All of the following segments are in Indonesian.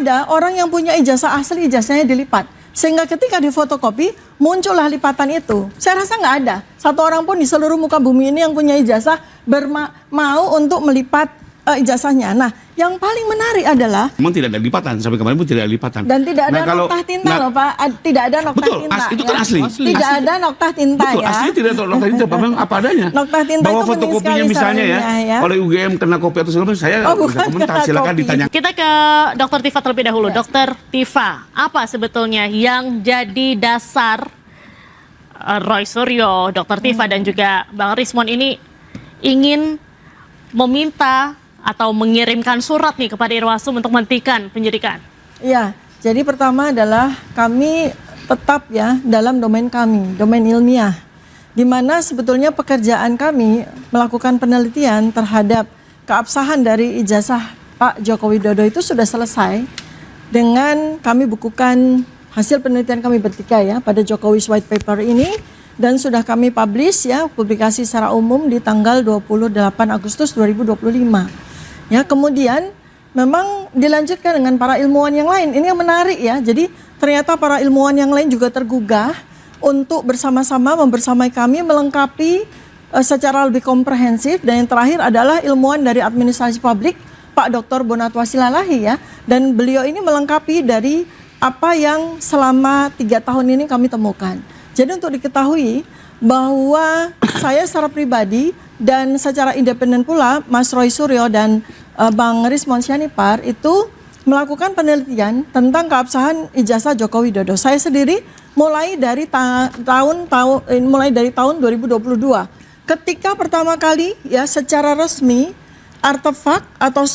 ada orang yang punya ijazah asli, ijazahnya dilipat. Sehingga ketika difotokopi, muncullah lipatan itu. Saya rasa nggak ada satu orang pun di seluruh muka bumi ini yang punya ijazah mau untuk melipat ijazahnya. Nah, yang paling menarik adalah memang tidak ada lipatan, sampai kemarin pun tidak ada lipatan. Dan tidak ada noktah tinta loh Pak, tidak ada noktah betul, tinta. Itu kan asli. Tidak ada noktah tinta betul, ya. asli tidak ada noktah tinta, memang apa adanya. Noktah tinta bahwa itu fotokopinya misalnya ya, oleh UGM kena kopi atau segala macam, saya bisa komentar, silakan ditanya. Kita ke Dr. Tifa terlebih dahulu. Ya. Dr. Tifa, apa sebetulnya yang jadi dasar Roy Suryo, Dr. Tifa dan juga Bang Rismon ini ingin meminta atau mengirimkan surat nih kepada Irwasum untuk menghentikan penyidikan? Iya, jadi pertama adalah kami tetap ya dalam domain kami, domain ilmiah, di mana sebetulnya pekerjaan kami melakukan penelitian terhadap keabsahan dari ijazah Pak Joko Widodo itu sudah selesai dengan kami bukukan hasil penelitian kami bertiga ya pada Jokowi's White Paper ini, dan sudah kami publish ya, publikasi secara umum di tanggal 28 Agustus 2025. Ya, kemudian memang dilanjutkan dengan para ilmuwan yang lain. Ini yang menarik ya. Jadi ternyata para ilmuwan yang lain juga tergugah untuk bersama-sama membersamai kami melengkapi secara lebih komprehensif. Dan yang terakhir adalah ilmuwan dari administrasi publik, Pak Dr. Bonatwa Silalahi ya. Dan beliau ini melengkapi dari apa yang selama 3 tahun ini kami temukan. Jadi untuk diketahui bahwa saya secara pribadi dan secara independen pula Mas Roy Suryo dan Bang Rismon Sianipar itu melakukan penelitian tentang keabsahan ijazah Joko Widodo. Saya sendiri mulai dari tahun 2022 ketika pertama kali ya secara resmi artefak atau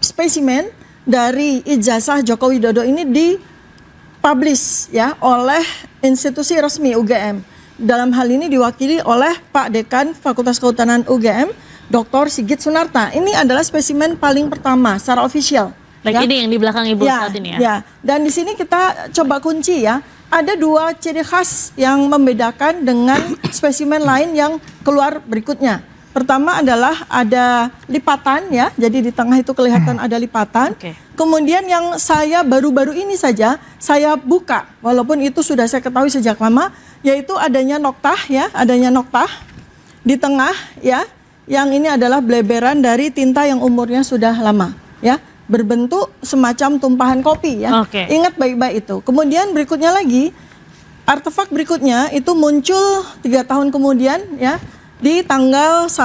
spesimen dari ijazah Joko Widodo ini dipublish ya oleh institusi resmi UGM. Dalam hal ini diwakili oleh Pak Dekan Fakultas Kehutanan UGM, Dr. Sigit Sunarta. Ini adalah spesimen paling pertama secara official. Baik, ya? Ini yang di belakang Ibu saat ini ya. Ya, dan di sini kita coba kunci ya. Ada 2 ciri khas yang membedakan dengan spesimen lain yang keluar berikutnya. Pertama adalah ada lipatan ya, jadi di tengah itu kelihatan ada lipatan. Kemudian yang saya baru-baru ini saja saya buka, walaupun itu sudah saya ketahui sejak lama, yaitu adanya noktah ya, adanya noktah di tengah ya, yang ini adalah bleberan dari tinta yang umurnya sudah lama ya, berbentuk semacam tumpahan kopi ya. Ingat baik-baik itu. Kemudian berikutnya lagi, artefak berikutnya itu muncul 3 tahun kemudian ya, di tanggal 1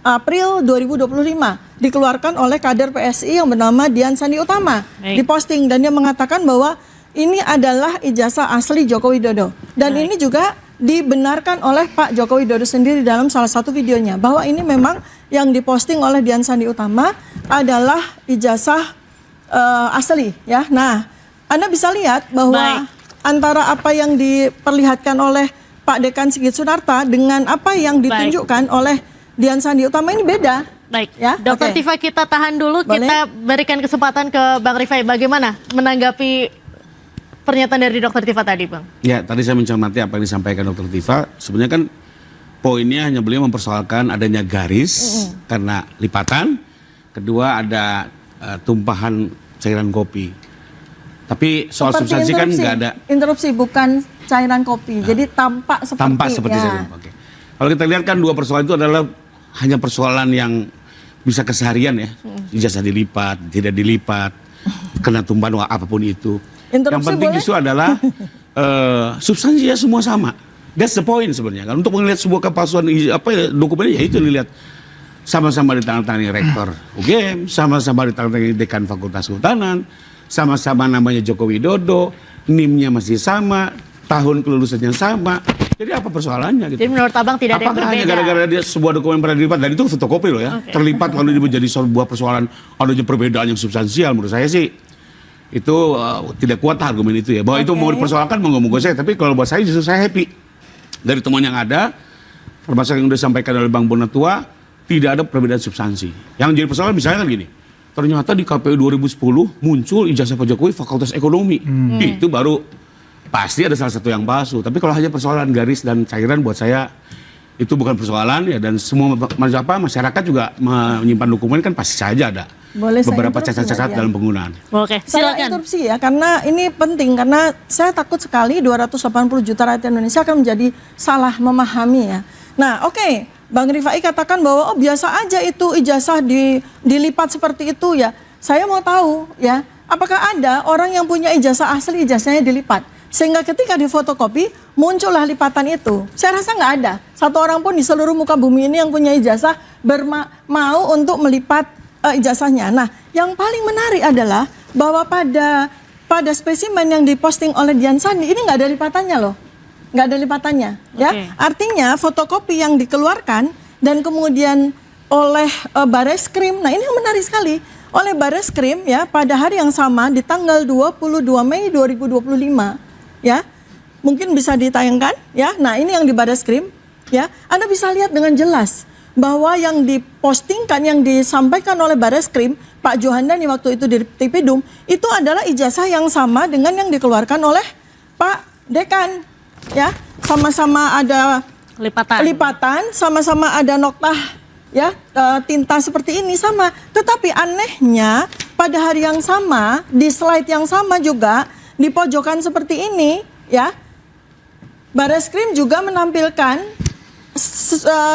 April 2025 dikeluarkan oleh kader PSI yang bernama Dian Sandi Utama. Diposting dan dia mengatakan bahwa ini adalah ijazah asli Joko Widodo. Dan ini juga dibenarkan oleh Pak Joko Widodo sendiri dalam salah satu videonya bahwa ini memang yang diposting oleh Dian Sandi Utama adalah ijazah asli ya. Nah, Anda bisa lihat bahwa antara apa yang diperlihatkan oleh Pak Dekan Sigit Sunarta dengan apa yang ditunjukkan oleh Dian Sandi Utama ini beda. Baik, ya. Dr. Tifa kita tahan dulu. Boleh? Kita berikan kesempatan ke Bang Rifai. Bagaimana menanggapi pernyataan dari Dr. Tifa tadi, Bang? Ya, tadi saya mencermati apa yang disampaikan Dr. Tifa. Sebenarnya kan poinnya hanya beliau mempersoalkan adanya garis karena lipatan. Kedua ada tumpahan cairan kopi. Tapi soal substansi kan nggak ada. Interupsi bukan cairan kopi, jadi tampak seperti ya. Oke. Kalau kita lihat kan 2 persoalan itu adalah hanya persoalan yang bisa keseharian ya. Ijazah dilipat, tidak dilipat, kena tumpahan apapun itu. Interupsi yang penting justru adalah substansinya semua sama. That's the point sebenarnya. Untuk melihat sebuah kepalsuan dokumennya ya itu dilihat sama-sama ditandatangani rektor UGM, sama-sama ditandatangani dekan Fakultas Kehutanan, sama-sama namanya Joko Widodo, NIM-nya masih sama, tahun kelulusannya sama. Jadi apa persoalannya gitu? Jadi menurut Abang tidak ada yang berbeda? Hanya gara-gara dia sebuah dokumen pernah dilipat, dan itu fotokopi loh ya, terlipat lalu menjadi sebuah persoalan adanya perbedaan yang substansial. Menurut saya sih itu tidak kuat argumen itu ya. Bahwa itu mau dipersoalkan monggo-monggo saya, tapi kalau buat saya justru saya happy dari temuan yang ada, termasuk yang sudah disampaikan oleh Bang Bonatwa, tidak ada perbedaan substansi. Yang jadi persoalan misalnya kan gini, ternyata di KPU 2010 muncul ijazah Pak Jokowi Fakultas Ekonomi. Itu baru pasti ada salah satu yang palsu. Tapi kalau hanya persoalan garis dan cairan buat saya itu bukan persoalan ya, dan semua masyarakat juga menyimpan dokumen kan pasti saja ada. Boleh saya beberapa interupsi cacat-cacat nggak, Dian? dalam penggunaan. Oke, Saya silakan. interupsi ya, karena ini penting, karena saya takut sekali 280 juta rakyat Indonesia akan menjadi salah memahami ya. Nah oke, Bang Rifai katakan bahwa oh biasa aja itu ijazah dilipat seperti itu ya. Saya mau tahu ya, apakah ada orang yang punya ijazah asli, ijazahnya dilipat? Sehingga ketika difotokopi muncullah lipatan itu. Saya rasa nggak ada satu orang pun di seluruh muka bumi ini yang punya ijazah mau untuk melipat ijazahnya. Nah, yang paling menarik adalah bahwa pada spesimen yang diposting oleh Dian Sandi ini nggak ada lipatannya loh, nggak ada lipatannya. Ya, artinya fotokopi yang dikeluarkan dan kemudian oleh Bareskrim. Nah, ini yang menarik sekali. Oleh Bareskrim ya pada hari yang sama di tanggal 22 Mei 2025 ya. Mungkin bisa ditayangkan ya. Nah, ini yang di Bareskrim ya. Anda bisa lihat dengan jelas bahwa yang dipostingkan, yang disampaikan oleh Bareskrim, Pak Johandani waktu itu di Tipidum, itu adalah ijazah yang sama dengan yang dikeluarkan oleh Pak Dekan. Ya, sama-sama ada lipatan, sama-sama ada noktah ya, tinta seperti ini sama. Tetapi anehnya pada hari yang sama, di slide yang sama juga, di pojokan seperti ini ya, Bareskrim juga menampilkan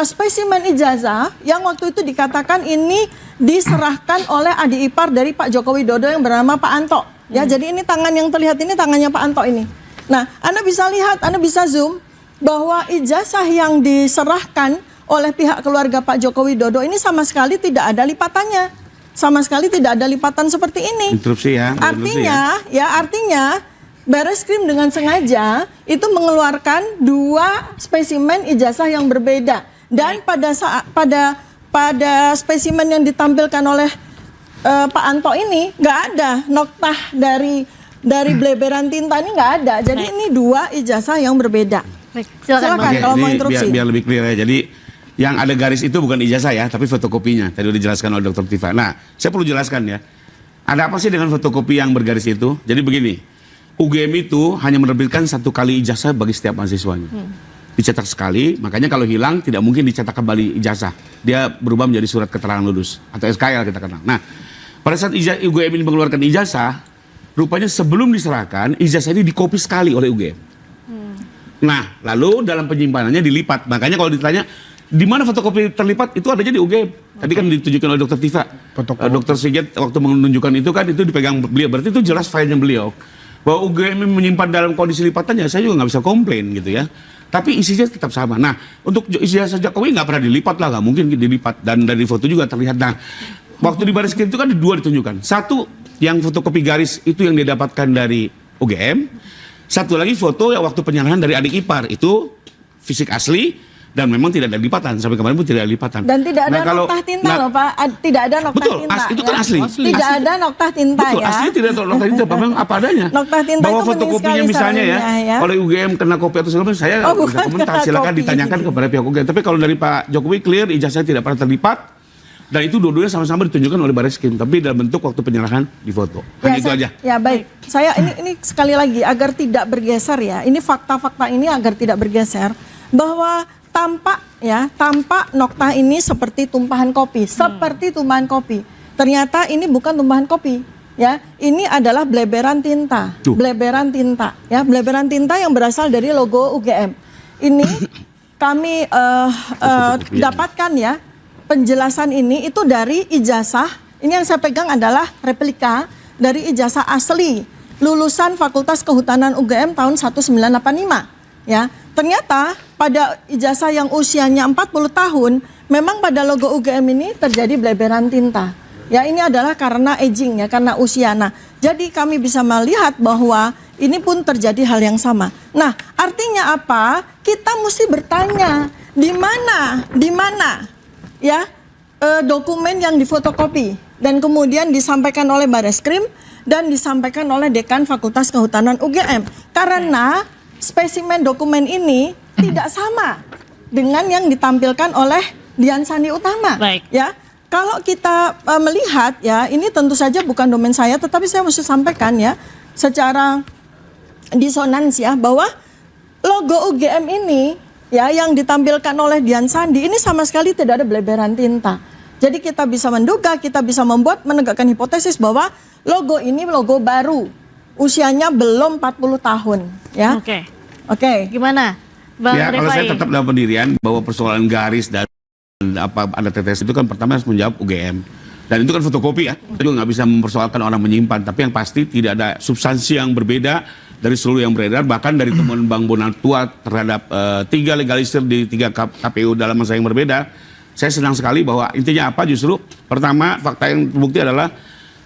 spesimen ijazah yang waktu itu dikatakan ini diserahkan oleh adik ipar dari Pak Joko Widodo yang bernama Pak Anto. Ya, jadi ini tangan yang terlihat ini tangannya Pak Anto ini. Nah, Anda bisa lihat, Anda bisa zoom bahwa ijazah yang diserahkan oleh pihak keluarga Pak Joko Widodo ini sama sekali tidak ada lipatannya. Sama sekali tidak ada lipatan seperti ini. Interupsi ya. Artinya Bareskrim dengan sengaja itu mengeluarkan dua spesimen ijazah yang berbeda, dan pada spesimen yang ditampilkan oleh Pak Anto ini nggak ada noktah dari bleberan tinta, ini nggak ada. Jadi ini dua ijazah yang berbeda. Silakan kalau mau interupsi. Biar lebih clear ya. Jadi yang ada garis itu bukan ijazah ya, tapi fotokopinya. Tadi udah dijelaskan oleh Dr. Tifa. Nah, saya perlu jelaskan ya. Ada apa sih dengan fotokopi yang bergaris itu? Jadi begini. UGM itu hanya menerbitkan satu kali ijazah bagi setiap mahasiswanya. Dicetak sekali, makanya kalau hilang tidak mungkin dicetak kembali ijazah. Dia berubah menjadi surat keterangan lulus atau SKL kita kenal. Nah, pada saat UGM ini mengeluarkan ijazah, rupanya sebelum diserahkan ijazah ini dikopi sekali oleh UGM. Nah, lalu dalam penyimpanannya dilipat. Makanya kalau ditanya di mana fotokopi terlipat, itu adanya di UGM. Tadi kan ditunjukkan oleh Dr. Tifa. Dr. Sigit waktu menunjukkan itu kan itu dipegang beliau. Berarti itu jelas filenya beliau. Bahwa UGM menyimpan dalam kondisi lipatannya, saya juga nggak bisa komplain gitu ya. Tapi isinya tetap sama. Nah, untuk ijazah Jokowi nggak pernah dilipat lah, nggak mungkin dilipat. Dan dari foto juga terlihat. Nah, waktu di Bareskrim itu kan dua ditunjukkan. Satu, yang fotokopi garis itu yang didapatkan dari UGM. Satu lagi foto yang waktu penyerahan dari adik ipar, itu fisik asli. Dan memang tidak ada lipatan, sampai kemarin pun tidak ada lipatan. Dan tidak ada noktah tinta loh Pak, tidak ada noktah tinta. Itu kan asli. Tidak ada noktah tinta betul, ya. Asli tidak ada noktah tinta, memang apa adanya. Noktah tinta bahwa itu fotokopinya misalnya ya, oleh UGM kena kopi atau segala macam, saya bisa komentar, silakan ditanyakan kepada pihak UGM. Tapi kalau dari Pak Jokowi clear, ijazah tidak pernah terlipat. Dan itu dua-duanya sama-sama ditunjukkan oleh Bareskrim, tapi dalam bentuk waktu penyerahan di foto. Hanya itu aja. Ya baik, saya ini sekali lagi agar tidak bergeser ya. Ini fakta-fakta ini agar tidak bergeser bahwa tampak noktah ini seperti tumpahan kopi, Ternyata ini bukan tumpahan kopi, ya. Ini adalah bleberan tinta, bleberan tinta yang berasal dari logo UGM. Ini kami dapatkan ya penjelasan ini itu dari ijazah. Ini yang saya pegang adalah replika dari ijazah asli lulusan Fakultas Kehutanan UGM tahun 1985, ya. Ternyata pada ijazah yang usianya 40 tahun, memang pada logo UGM ini terjadi bleberan tinta. Ya, ini adalah karena aging ya, karena usia. Nah, jadi kami bisa melihat bahwa ini pun terjadi hal yang sama. Nah, artinya apa? Kita mesti bertanya, di mana ya dokumen yang difotokopi dan kemudian disampaikan oleh Bareskrim dan disampaikan oleh Dekan Fakultas Kehutanan UGM. Karena spesimen dokumen ini tidak sama dengan yang ditampilkan oleh Dian Sandi Utama. Baik. Ya, kalau kita melihat ya, ini tentu saja bukan domain saya, tetapi saya mesti sampaikan ya, secara disonans ya, bahwa logo UGM ini ya yang ditampilkan oleh Dian Sandi ini sama sekali tidak ada bleberan tinta. Jadi kita bisa menduga, kita bisa menegakkan hipotesis bahwa logo ini logo baru, usianya belum 40 tahun, ya. Oke. Gimana, Bang Ya, kalau Rifai? saya tetap dalam pendirian bahwa persoalan garis dan apa ada tetes itu kan pertama harus menjawab UGM. Dan itu kan fotokopi ya, kita juga nggak bisa mempersoalkan orang menyimpan. Tapi yang pasti tidak ada substansi yang berbeda dari seluruh yang beredar. Bahkan dari temuan Bang Bonatua terhadap 3 legalisir di 3 KPU dalam masa yang berbeda. Saya senang sekali bahwa intinya apa justru. Pertama, fakta yang terbukti adalah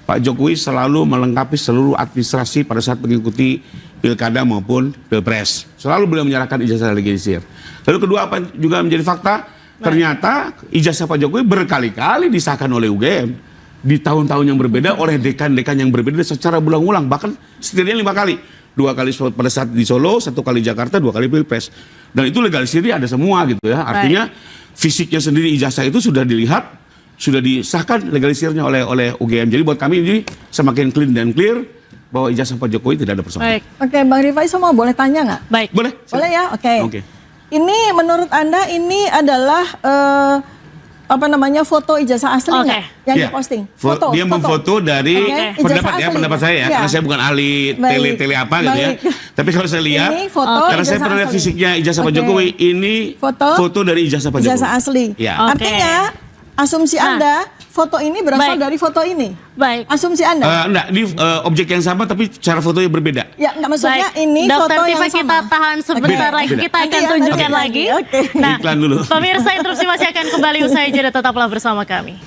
Pak Jokowi selalu melengkapi seluruh administrasi pada saat mengikuti pilkada maupun pilpres. Selalu beliau menyerahkan ijazah legalisir. Lalu kedua apa juga menjadi fakta? Ternyata ijazah Pak Jokowi berkali-kali disahkan oleh UGM di tahun-tahun yang berbeda oleh dekan-dekan yang berbeda secara berulang-ulang, bahkan setidaknya 5 kali. 2 kali pada saat di Solo, 1 kali Jakarta, 2 kali Pilpres. Dan itu legalisirnya ada semua gitu ya. Artinya fisiknya sendiri ijazah itu sudah dilihat, sudah disahkan legalisirnya oleh UGM. Jadi buat kami ini semakin clean dan clear bahwa ijazah Pak Jokowi tidak ada persoalan. Baik. Oke, Bang Rifai semua boleh tanya nggak? Baik. Boleh? Boleh ya, oke. Oke. Ini menurut Anda ini adalah foto ijazah asli Oke. nggak yang Ya. diposting? Dia memfoto dari Oke, pendapat ijazah ya, asli. pendapat saya ya, Iya. karena saya bukan ahli Baik. tele apa gitu ya. Baik. Tapi kalau saya lihat, Ini foto karena saya ijazah pernah lihat asli. fisiknya ijazah Pak Oke. Jokowi, ini Foto dari ijazah Pak Jokowi. Ijazah asli. Ya. Oke. Artinya asumsi Nah. Anda foto ini berasal Baik. dari foto ini. Baik. Asumsi Anda. Enggak, ini objek yang sama tapi cara fotonya berbeda. Ya, enggak maksudnya Baik. ini Dokter foto Tifa, yang sama. kita tahan sebentar Oke. lagi, Beda. kita akan Nanti ya, tunjukkan nanti lagi. lagi. Oke. Nah, Iklan dulu. pemirsa Interupsi masih akan kembali usai jeda, tetaplah bersama kami.